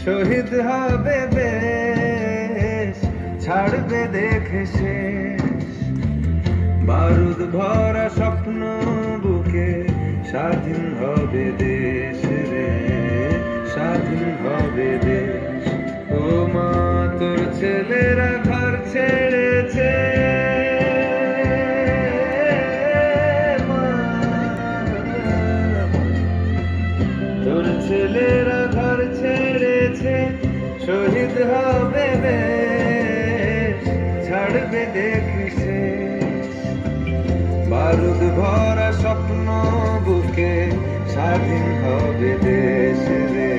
শহীদ হবে দেশ, ছাড়বে দেখে শেষ। বারুদ ভরা স্বপ্ন বুকে, স্বাধীন হবে দেশ রে, স্বাধীন হবে দেশ। ও মা তোর ছেলেরা ঘর ছেড়েছে, তোর ছেলেরা ঘর ছেড়েছে, শহীদ হবে দেশ, ছাড়বে দেখে শেষ। বারুদ ভরা স্বপ্ন বুকে, স্বাধীন হবে দেশ রে,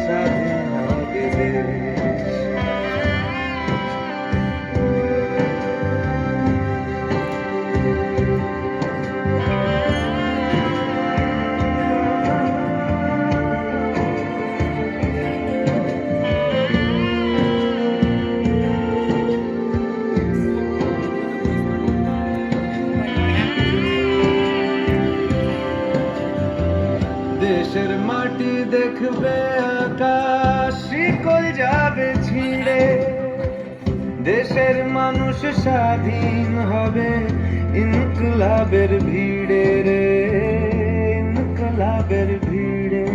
স্বাধীন হবে দেশ। দেশের মাটি দেখবে আকাশ, শিকল যাবে ছিঁড়ে। দেশের মানুষ স্বাধীন হবে ইনকলাবের ভিড়ে রে, ইনকলাবের ভিড়ে।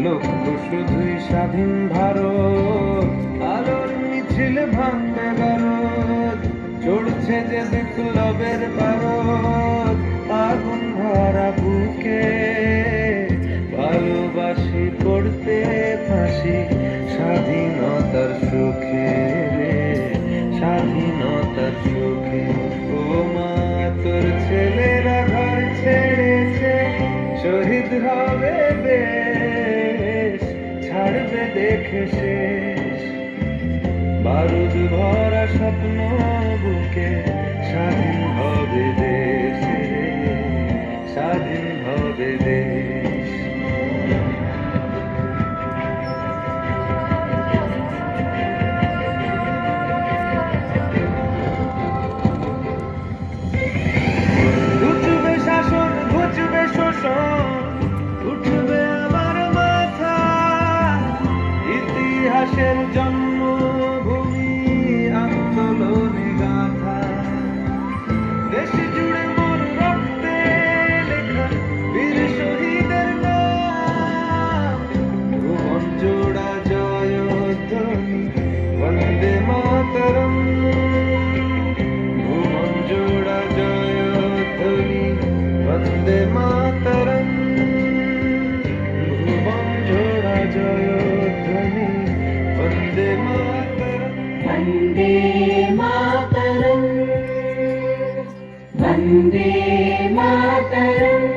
লক্ষ্য শুধুই স্বাধীন ভারত, আলোর মিছিল ভাঙবে ভারত। চড়ছে যে বিপ্লবের পারদ, আগুন ভরা বুকে, ভালোবাসি পড়তে ফাঁসি, স্বাধীনতার সুখে রে, স্বাধীনতার সুখে। ও মা তোর ছেলেরা ঘর ছেড়েছে, শহীদ হবে দেশ, ছাড়বে দেখে শেষ। বারুদ ভরা স্বপ্ন বুকে, স্বাধীন হবে দেশ রে, স্বাধীন হবে দেশ। ঘুচবে শাসন, ঘুচবে শোষণ, উঠবে আবার মাথা। ইতিহাসের জন্মভূমি, আন্দোলনে গাথা। দেশ জুড়ে মোর রক্তে লেখা বীর শহীদের নাম। ভুবন জোড়া জয়ধ্বনি, বন্দে মাতরম। ভুবন জোড়া জয়ধ্বনি, বন্দে মাতরম। ভুবন জোড়া জয়ধ্বনি, বন্দে মাতরম। वन्दे मातरम्, वन्दे मातरम्।